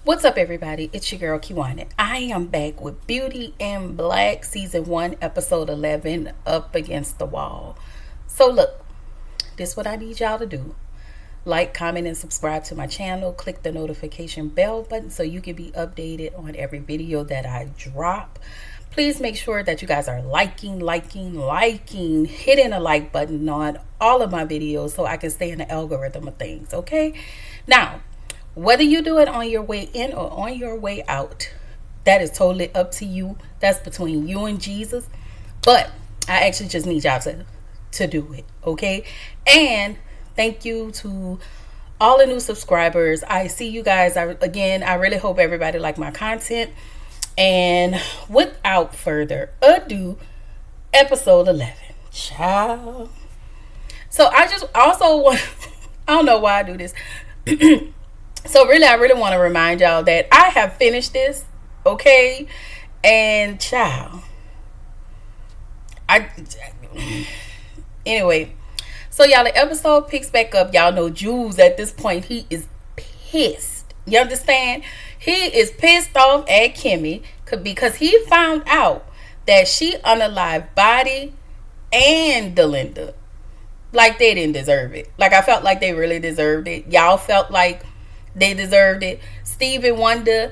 What's up, everybody? It's your girl Kiwana. I am back with Beauty in Black Season 1, Episode 11, Up Against the Wall. So, look, this is what I need y'all to do. Like, comment, and subscribe to my channel. Click the notification bell button so you can be updated on every video that I drop. Please make sure that you guys are liking, hitting a like button on all of my videos so I can stay in the algorithm of things, okay? Now, whether you do it on your way in or on your way out, that is totally up to you. That's between you and Jesus. But I actually just need y'all to do it, okay? And thank you to all the new subscribers. I see you guys. I really hope everybody like my content. And without further ado, episode 11. Ciao. So I just also want, I don't know why I do this. So really, I really want to remind y'all that I have finished this, okay? And child, anyway, so y'all, the episode picks back up. Y'all know Jules at this point, he is pissed. You understand? He is pissed off at Kimmy because he found out that she unalived Body and Delinda. Like they didn't deserve it. Like I felt like they really deserved it. Y'all felt like they deserved it. Stevie Wonder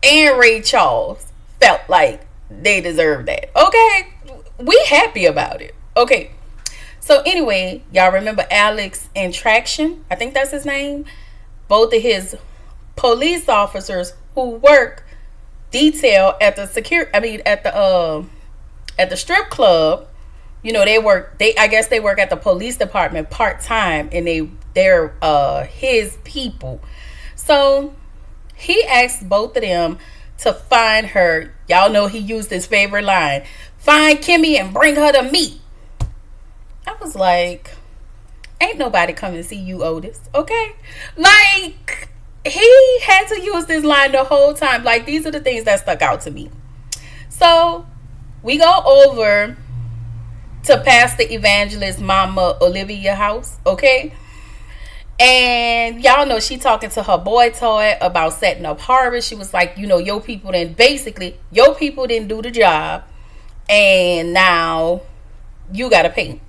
and Ray Charles felt like they deserved that. Okay? We happy about it. Okay. So anyway, y'all remember Alex and Traction? I think that's his name. Both of his police officers who work detail at the at the strip club. You know, I guess they work at the police department part-time, and they're his people. So he asked both of them to find her. Y'all know he used his favorite line, find Kimmy and bring her to me. I was like, ain't nobody coming to see you, Otis, okay? Like, he had to use this line the whole time. Like, these are the things that stuck out to me. So we go over to Pastor Evangelist Mama Olivia house, okay? And y'all know she talking to her boy toy about setting up harvest. She was like, you know, your people didn't do the job, and now you gotta pay.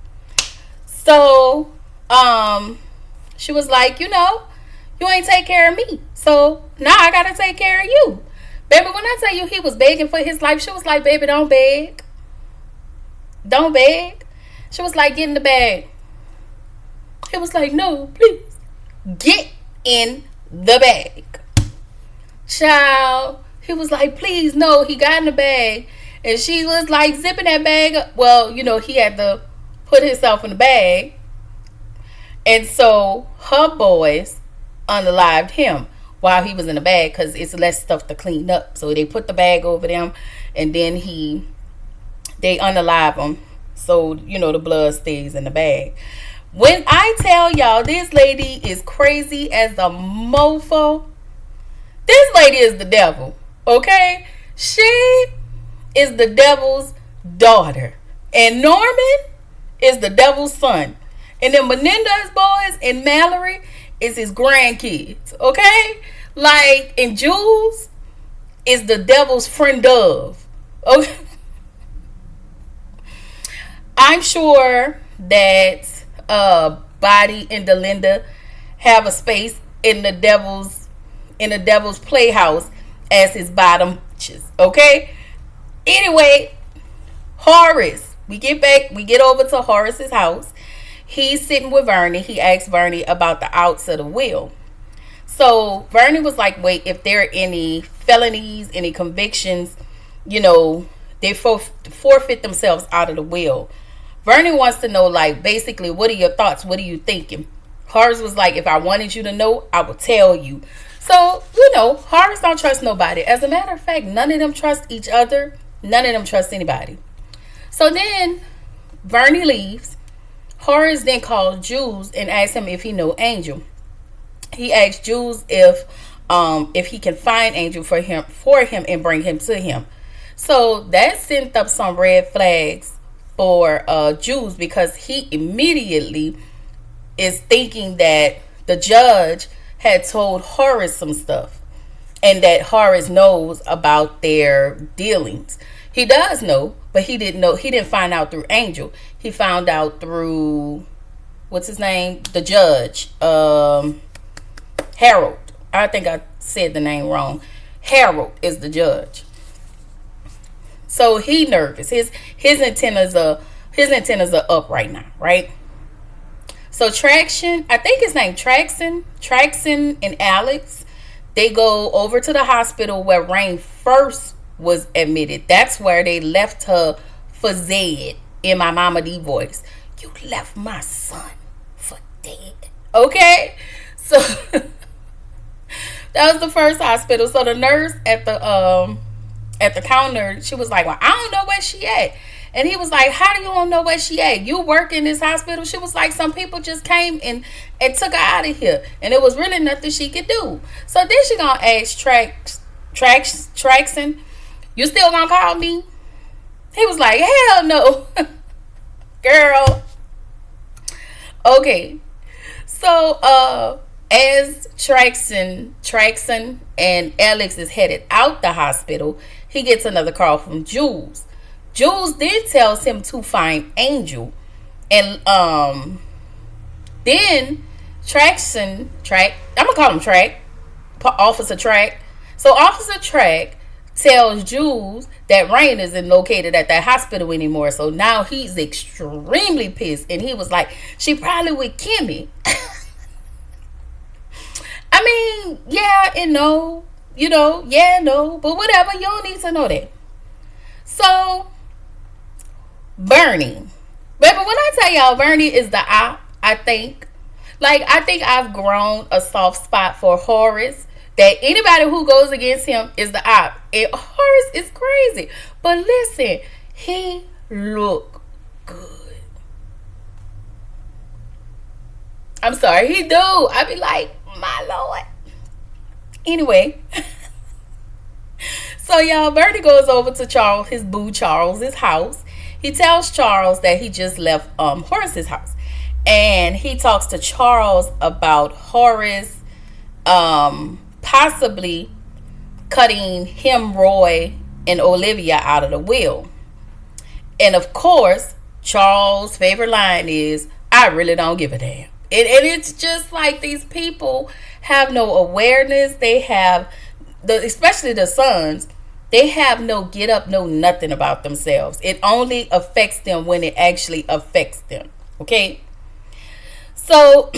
So she was like, you know, you ain't take care of me, so now I gotta take care of you. Baby, when I tell you he was begging for his life, she was like, baby, don't beg. She was like, get in the bag. He was like, no, please. Get in the bag. Child. He was like, please, no. He got in the bag. And she was like zipping that bag up. Well, you know, he had to put himself in the bag. And so her boys unalived him while he was in the bag because it's less stuff to clean up. So they put the bag over them, and then they unalive him. So, you know, the blood stays in the bag. When I tell y'all this lady is crazy as a mofo, this lady is the devil, okay? She is the devil's daughter. And Norman is the devil's son. And then Menendez boys and Mallory is his grandkids, okay? Like, and Jules is the devil's friend of, okay? I'm sure that Body and Delinda have a space in the devil's playhouse as his bottom bitches, okay? Anyway, Horace, we get over to Horace's house. He's sitting with Vernie. He asked Vernie about the outs of the will. So Vernie was like, wait, if there are any felonies, any convictions, you know, they forfeit themselves out of the will. Vernie wants to know, like, basically, what are your thoughts? What are you thinking? Horace was like, if I wanted you to know, I would tell you. So, you know, Horace don't trust nobody. As a matter of fact, none of them trust each other. None of them trust anybody. So then Vernie leaves. Horace then calls Jules and asks him if he know Angel. He asked Jules if he can find Angel for him and bring him to him. So that sent up some red flags for Jules, because he immediately is thinking that the judge had told Horace some stuff. and that Horace knows about their dealings. He does know, but he didn't know. He didn't find out through Angel. He found out through, what's his name, the judge, Harold. I think I said the name wrong. Harold is the judge. So he nervous. His antennas are up right now, right? So Traction, I think his name Traxon and Alex, they go over to the hospital where Rain first was admitted. That's where they left her for Zed in my Mama D voice. You left my son for dead. Okay? So that was the first hospital. So the nurse at the counter, she was like, well, I don't know where she at. And he was like, how do you don't know where she at? You work in this hospital? She was like, some people just came and took her out of here. And it was really nothing she could do. So then she gonna ask Traxon, you still gonna call me? He was like, hell no. Girl. Okay. So as Traxon and Alex is headed out the hospital, he gets another call from Jules. Jules then tells him to find Angel. And then I'm gonna call him Track, Officer Track. So Officer Track tells Jules that Rain isn't located at that hospital anymore. So now he's extremely pissed. And he was like, she probably with Kimmy. I mean, yeah and no. Yeah and no. But whatever, you don't need to know that. So Bernie. Baby, when I tell y'all Bernie is the op, I think I've grown a soft spot for Horace. That anybody who goes against him is the op. And Horace is crazy. But listen, he look good. I'm sorry, he do. I be like, my Lord. Anyway. So y'all, Bernie goes over to Charles, his boo Charles's house. He tells Charles that he just left Horace's house. And he talks to Charles about Horace possibly cutting him, Roy, and Olivia out of the will. And of course, Charles' favorite line is, I really don't give a damn. And it's just like these people have no awareness. They have, especially the sons, they have no get up, no nothing about themselves. It only affects them when it actually affects them. Okay? So,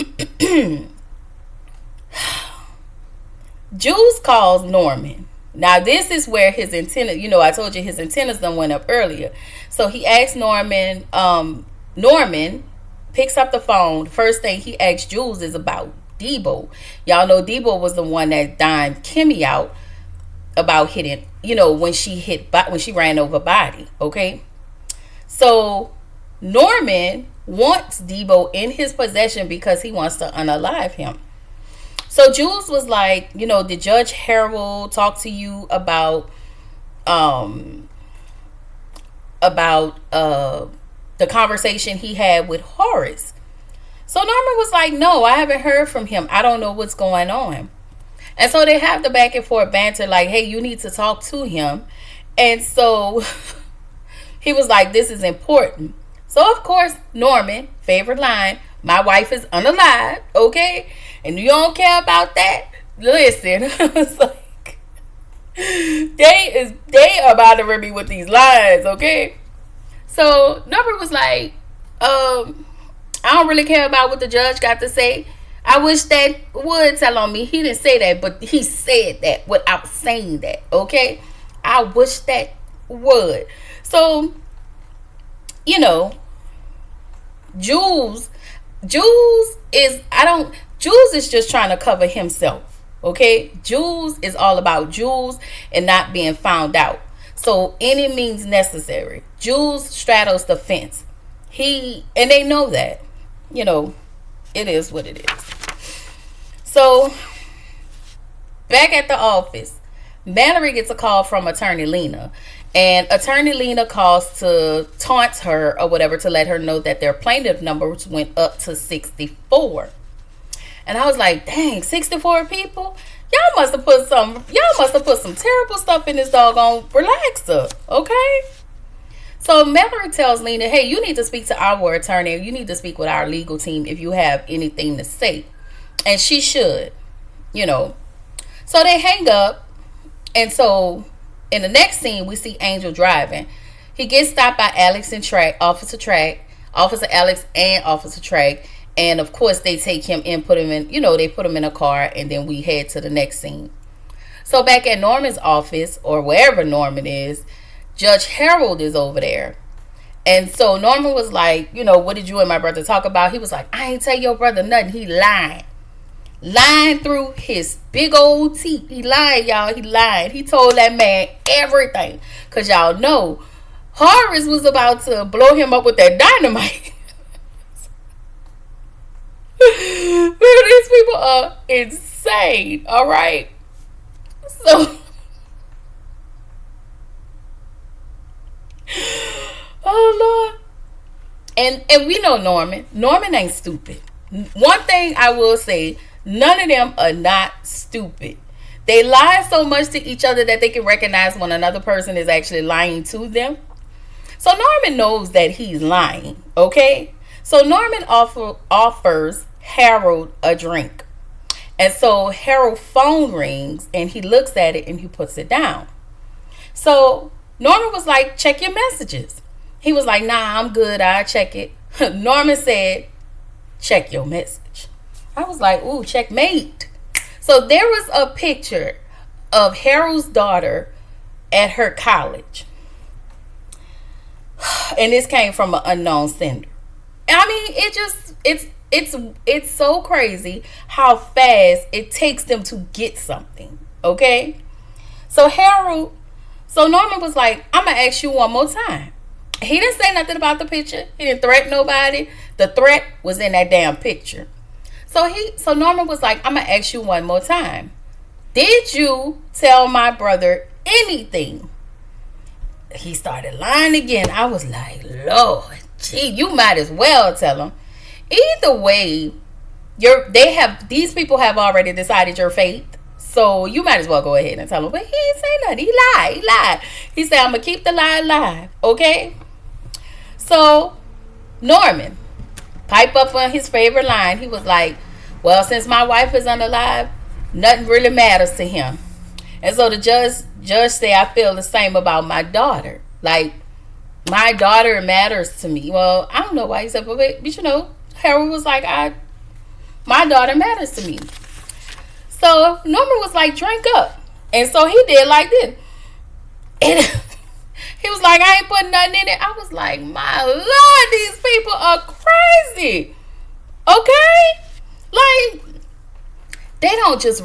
Jules calls Norman. Now, this is where his antenna, I told you his antennas done went up earlier. So, he asks Norman, Norman picks up the phone. First thing he asks Jules is about Debo. Y'all know Debo was the one that dined Kimmy out about hitting, when she ran over body. Okay, so Norman wants Debo in his possession because he wants to unalive him. So Jules was like, did Judge Harold talk to you about the conversation he had with Horace? So Norman was like, no, I haven't heard from him. I don't know what's going on. And so they have the back and forth banter like, hey, you need to talk to him. And so he was like, this is important. So, of course, Norman, favorite line, my wife is unalive, okay? And you don't care about that? Listen, it's like, they are bothering me with these lines, okay? So Norman was like, I don't really care about what the judge got to say. I wish that would tell on me. He didn't say that, but he said that without saying that, okay? I wish that would. So, Jules is just trying to cover himself, okay? Jules is all about Jules and not being found out. So, any means necessary. Jules straddles the fence. And they know that. It is what it is. So, back at the office, Mallory gets a call from Attorney Lena. And Attorney Lena calls to taunt her or whatever to let her know that their plaintiff numbers went up to 64. And I was like, dang, 64 people? Y'all must have put some terrible stuff in this doggone relaxer, okay? So Mallory tells Lena, hey, you need to speak to our attorney. You need to speak with our legal team if you have anything to say. And she should, you know. So they hang up. And so in the next scene, we see Angel driving. He gets stopped by Officer Alex and Officer Track. And of course, they take him and put him in a car. And then we head to the next scene. So back at Norman's office, or wherever Norman is, Judge Harold is over there. And so Norman was like, what did you and my brother talk about? He was like, I ain't tell your brother nothing. He lying through his big old teeth. He lied, y'all. He lied. He told that man everything. Because y'all know Horace was about to blow him up with that dynamite. These people are insane. All right. So oh Lord. And we know Norman. Norman ain't stupid. One thing I will say, none of them are not stupid. They lie so much to each other that they can recognize when another person is actually lying to them. So Norman knows that he's lying, okay? So Norman offers Harold a drink. And so Harold's phone rings and he looks at it and he puts it down. So Norman was like, check your messages. He was like, nah, I'm good. I'll check it. Norman said, check your message. I was like, ooh, checkmate. So there was a picture of Harold's daughter at her college. And this came from an unknown sender. I mean, it's so crazy how fast it takes them to get something. Okay? So Norman was like, I'm going to ask you one more time. He didn't say nothing about the picture. He didn't threaten nobody. The threat was in that damn picture. So Norman was like, I'm going to ask you one more time. Did you tell my brother anything? He started lying again. I was like, Lord, gee, you might as well tell him. Either way, these people have already decided your fate. So you might as well go ahead and tell him. But he didn't say nothing. He lied. He said, I'm going to keep the lie alive. Okay? So Norman pipe up on his favorite line. He was like, well, since my wife is unalive, nothing really matters to him. And so the judge said, I feel the same about my daughter. Like, my daughter matters to me. Well, I don't know why he said, but Harold was like, my daughter matters to me. So Norman was like, drink up. And so he did like this. And he was like, I ain't putting nothing in it. I was like, my Lord, these people are crazy. Okay? Like, they don't just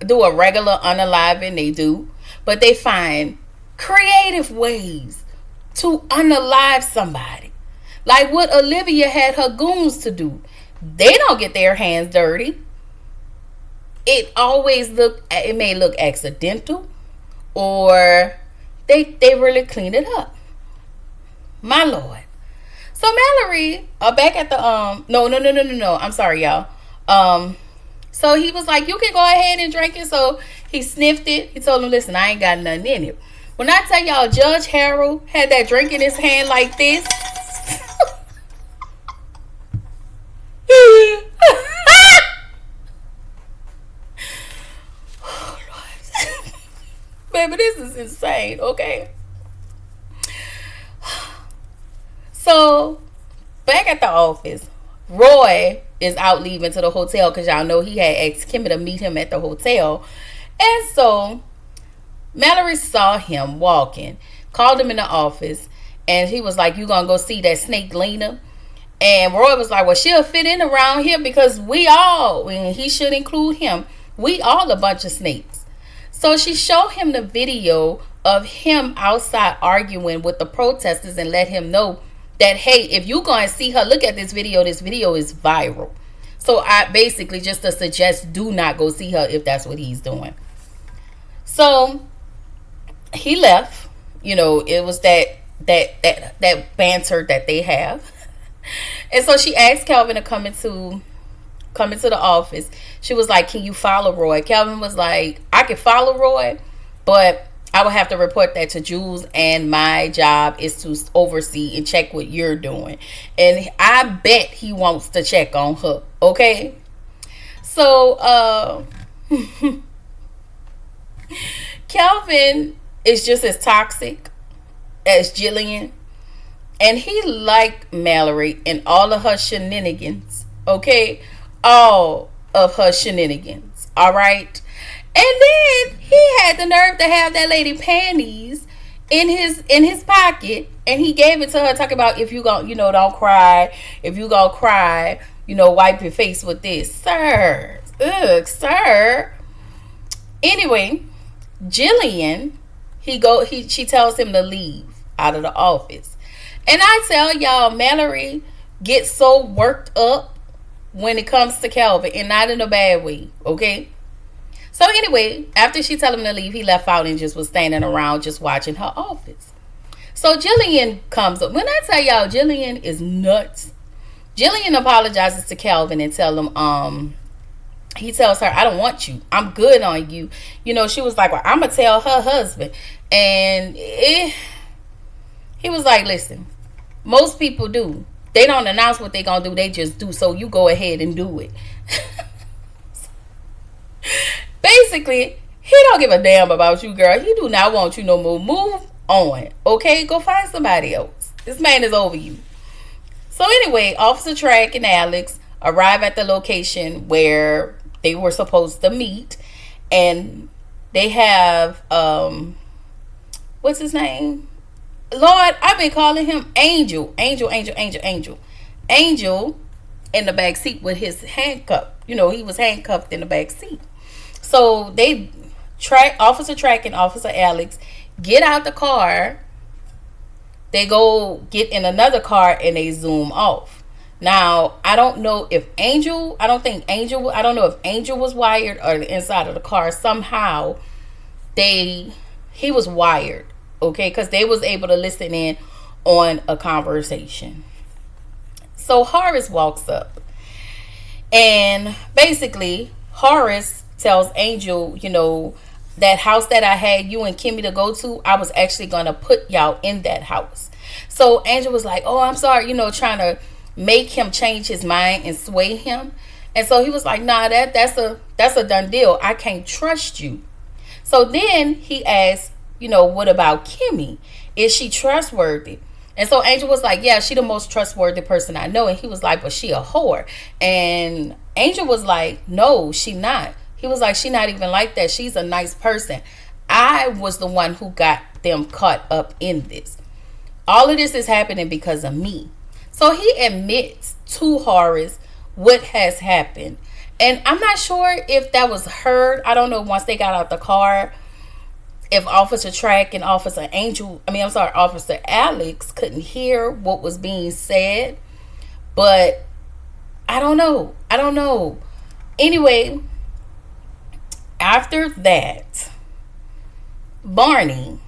do a regular unaliving. They do. But they find creative ways to unalive somebody. Like what Olivia had her goons to do. They don't get their hands dirty. It may look accidental, or they really clean it up. My Lord. So Mallory, back at the no. I'm sorry, y'all. So he was like, you can go ahead and drink it. So he sniffed it. He told him, listen, I ain't got nothing in it. When I tell y'all, Judge Harold had that drink in his hand like this. Oh, Lord. Baby, this is insane, okay? So, back at the office, Roy is out leaving to the hotel because y'all know he had asked Kimmy to meet him at the hotel. And so, Mallory saw him walking, called him in the office, and he was like, you gonna go see that snake Lena? And Roy was like, well, she'll fit in around here because and he should include him, we all a bunch of snakes. So she showed him the video of him outside arguing with the protesters and let him know that, hey, if you go and see her, look at this video is viral. So I basically just to suggest, do not go see her if that's what he's doing. So he left. It was that banter that they have. And so she asked Calvin to come coming to the office, she was like, can you follow Roy? Calvin was like, I can follow Roy, but I would have to report that to Jules, and my job is to oversee and check what you're doing. And I bet he wants to check on her. Okay? So, Calvin is just as toxic as Jillian. And he liked Mallory and all of her shenanigans. Okay? All of her shenanigans. Alright? And then he had the nerve to have that lady panties in his pocket, and he gave it to her, talking about, if you gon', don't cry. If you gonna cry, wipe your face with this. Sir. Ugh, sir. Anyway, Jillian, she tells him to leave out of the office. And I tell y'all, Mallory gets so worked up when it comes to Calvin, and not in a bad way, okay? So anyway, after she told him to leave, he left out and just was standing around just watching her office. So Jillian comes up. When I tell y'all, Jillian is nuts. Jillian apologizes to Calvin and he tells her, I don't want you. I'm good on you. She was like, well, I'm going to tell her husband. And he was like, listen, most people do. They don't announce what they're going to do. They just do. So you go ahead and do it. Basically, he don't give a damn about you, girl. He do not want you no more. Move on. Okay? Go find somebody else. This man is over you. So anyway, Officer Track and Alex arrive at the location where they were supposed to meet. And they have, what's his name? Lord, I've been calling him Angel. Angel in the back seat with his handcuff. He was handcuffed in the back seat. So Officer Track and Officer Alex get out the car. They go get in another car and they zoom off. Now, I don't know if Angel was wired or the inside of the car. Somehow he was wired, okay, because they was able to listen in on a conversation. So Horace walks up, and basically Horace tells Angel, that house that I had you and Kimmy to go to, I was actually going to put y'all in that house. So Angel was like, oh, I'm sorry, trying to make him change his mind and sway him. And so he was like, nah, that's a done deal. I can't trust you. So then he asked, what about Kimmy? Is she trustworthy? And so Angel was like, yeah, she the most trustworthy person I know. And he was like, but she a whore. And Angel was like, no, she not. He was like, she not even like that. She's a nice person. I was the one who got them caught up in this. All of this is happening because of me. So he admits to Horace what has happened. And I'm not sure if that was heard. I don't know, once they got out the car, if Officer Track and Officer Alex couldn't hear what was being said. But I don't know. Anyway, after that, Barney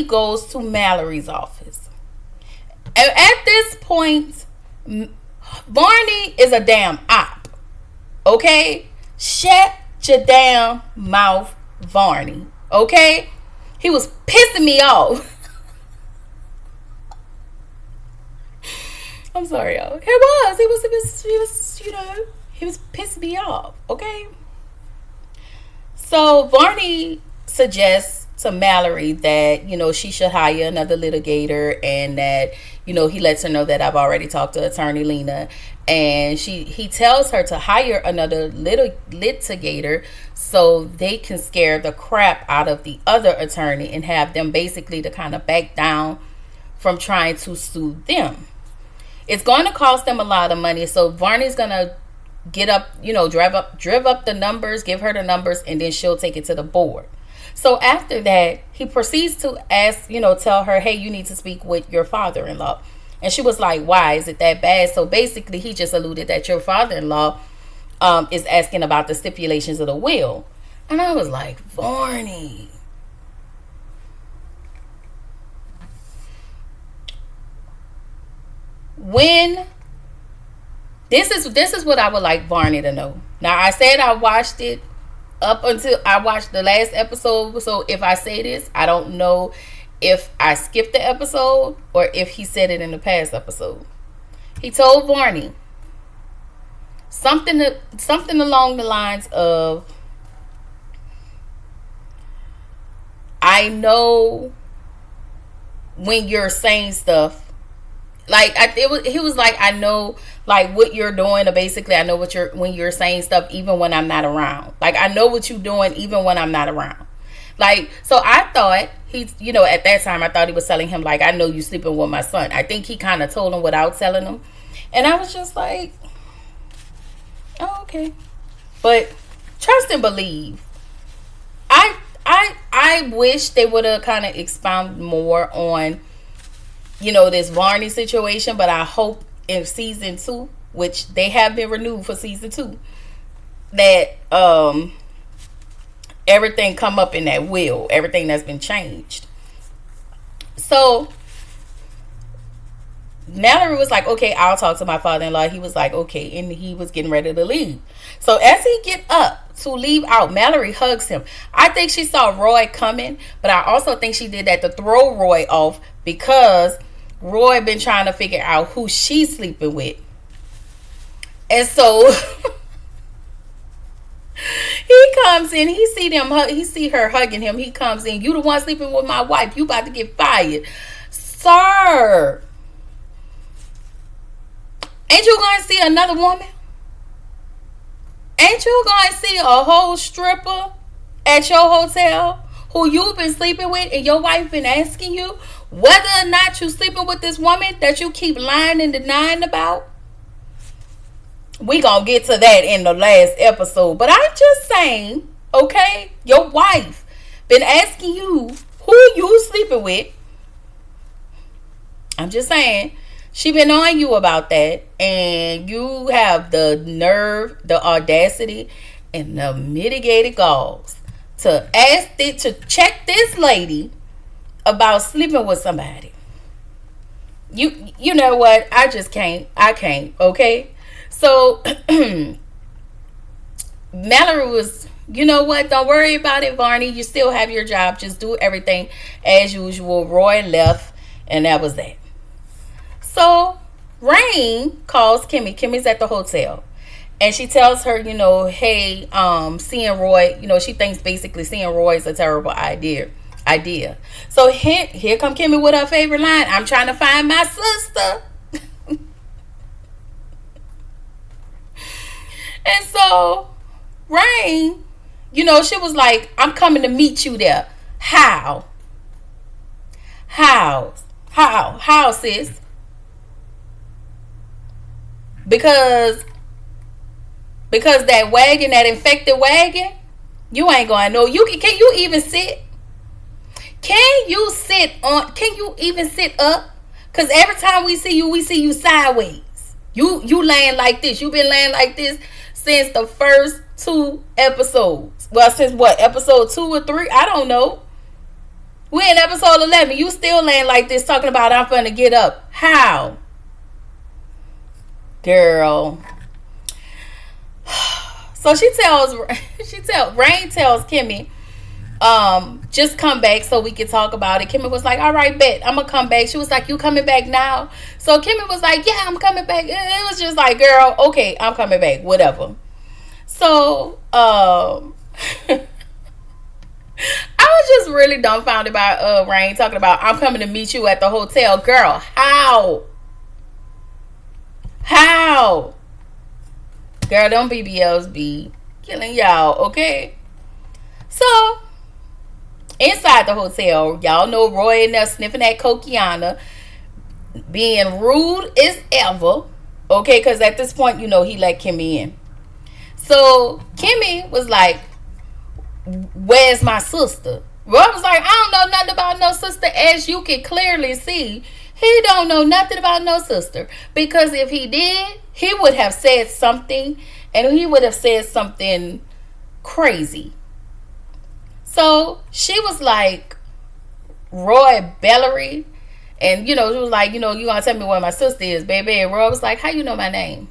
goes to Mallory's office. And at this point, Barney is a damn op. Okay? Shut your damn mouth, Barney. Okay? He was pissing me off. I'm sorry, y'all. He was pissing me off. Okay? So Barney suggests to Mallory that, she should hire another litigator, and that, he lets her know that I've already talked to Attorney Lena, and he tells her to hire another litigator so they can scare the crap out of the other attorney and have them basically to kind of back down from trying to sue them. It's going to cost them a lot of money, so Barney's going to get up, drive up the numbers, give her the numbers, and then she'll take it to the board. So after that, he proceeds to ask, tell her, hey, you need to speak with your father-in-law. And she was like, why? Is it that bad? So basically, he just alluded that your father-in-law is asking about the stipulations of the will. And I was like, Barney. When This is what I would like Varney to know. Now I said I watched it up until I watched the last episode. So if I say this, I don't know if I skipped the episode or if he said it in the past episode. He told Varney something along the lines of, I know when you're saying stuff, like he was like, I know like what you're doing, or basically I know when you're saying stuff even when I'm not around. Like I know what you're doing even when I'm not around. Like, so I thought at that time I thought he was telling him like, I know you sleeping with my son. I think he kind of told him without telling him, and I was just like, oh, okay. But trust and believe. I wish they would have kind of expounded more on this Varney situation, but I hope in season 2, which they have been renewed for season 2, that everything come up in that will, everything that's been changed. So Mallory was like, okay, I'll talk to my father-in-law. He was like, okay, and he was getting ready to leave. So as he get up to leave out, Mallory hugs him. I think she saw Roy coming, but I also think she did that to throw Roy off, because Roy been trying to figure out who she's sleeping with. And so he comes in, he see her hugging him. He comes in, you the one sleeping with my wife, you about to get fired. Sir, ain't you going to see another woman? Ain't you going to see a whole stripper at your hotel who you've been sleeping with, and your wife been asking you whether or not you sleeping with this woman that you keep lying and denying about? We gonna get to that in the last episode, but I'm just saying, okay, your wife been asking you who you sleeping with. I'm just saying, she been on you about that, and you have the nerve, the audacity, and the mitigated galls to to check this lady about sleeping with somebody. You know what? I just can't. I can't. Okay. So Mallory was, you know what? Don't worry about it, Varney. You still have your job. Just do everything as usual. Roy left, and that was that. So Rain calls Kimmy. Kimmy's at the hotel, and she tells her, hey, seeing Roy, she thinks basically seeing Roy is a terrible idea. So here come Kimmy with her favorite line. I'm trying to find my sister. And so Rain, she was like, I'm coming to meet you there. How, sis? Because that wagon, that infected wagon, you ain't going to know. Can you even sit? Can you even sit up? Because every time we see you sideways. You laying like this. You've been laying like this since the first 2 episodes. Well, since what? Episode 2 or 3? I don't know. We're in episode 11. You still laying like this talking about I'm finna get up. How? Girl. So Rain tells Kimmy, just come back so we can talk about it. Kimmy was like, all right, bet, I'm gonna come back. She was like, you coming back now? So Kimmy was like, yeah, I'm coming back. It was just like, girl, okay, I'm coming back, whatever. So I was just really dumbfounded by Rain talking about, I'm coming to meet you at the hotel. Girl, how? Girl, them BBLs be killing y'all, okay? So inside the hotel, y'all know Roy in there sniffing at Kokiana, being rude as ever, okay? Because at this point, he let Kimmy in. So Kimmy was like, where's my sister? Roy was like, I don't know nothing about no sister. As you can clearly see, he don't know nothing about no sister. Because if he did, he would have said something, and he would have said something crazy. So she was like, Roy Bellery, and she was like, you gonna tell me where my sister is, baby? And Roy was like, how you know my name?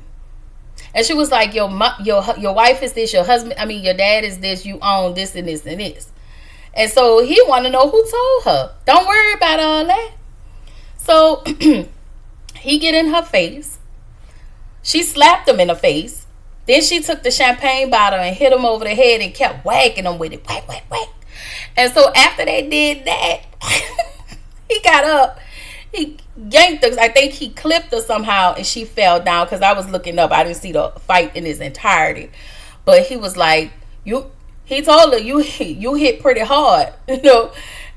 And she was like, your wife is this, your husband, I mean, your dad is this, you own this and this and this. And so he want to know who told her. Don't worry about all that. So he get in her face. She slapped him in the face. Then she took the champagne bottle and hit him over the head and kept whacking him with it. Whack, whack, whack. And so after they did that, he got up. He yanked her. I think he clipped her somehow and she fell down, because I was looking up. I didn't see the fight in its entirety. But he was like, he told her, you hit pretty hard, you know.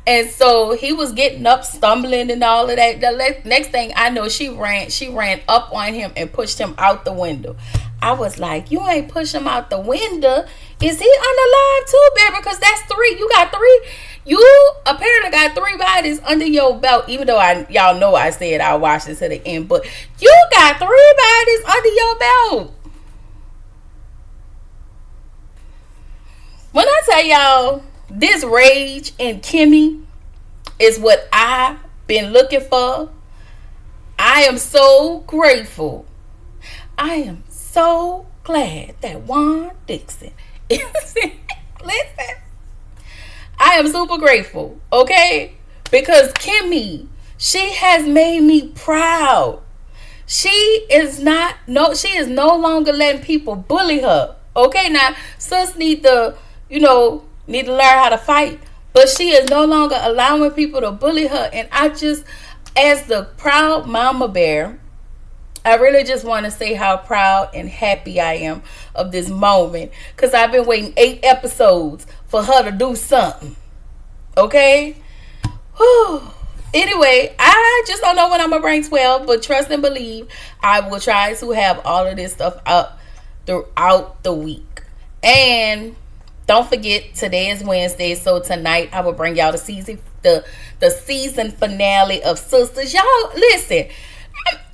And so he was getting up, stumbling and all of that. The next thing I know, she ran up on him and pushed him out the window. I was like, you ain't push him out the window. Is he unalive too, baby? Because that's 3. You got 3. You apparently got 3 bodies under your belt. Even though y'all know I said I'll watch this to the end. But you got 3 bodies under your belt. When I tell y'all, this rage in Kimmy is what I've been looking for. I am so grateful. I am so glad that Juan Dixon is listen. I am super grateful, okay? Because Kimmy, she has made me proud. She is no longer letting people bully her. Okay, now sis need to learn how to fight. But she is no longer allowing people to bully her. And I just, as the proud mama bear, I really just want to say how proud and happy I am of this moment. Because I've been waiting 8 episodes for her to do something. Okay? Whew. Anyway, I just don't know when I'm going to bring 12. But trust and believe, I will try to have all of this stuff up throughout the week. And don't forget, today is Wednesday, so tonight I will bring y'all the season finale of Sisters. Y'all, listen,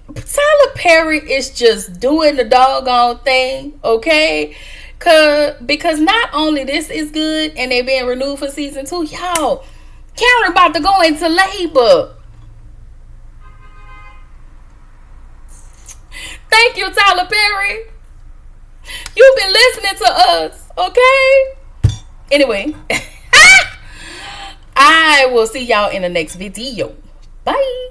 Tyler Perry is just doing the doggone thing, okay? Because not only this is good and they're being renewed for season 2, y'all, Karen about to go into labor. Thank you, Tyler Perry. You've been listening to us, okay? Anyway, I will see y'all in the next video. Bye.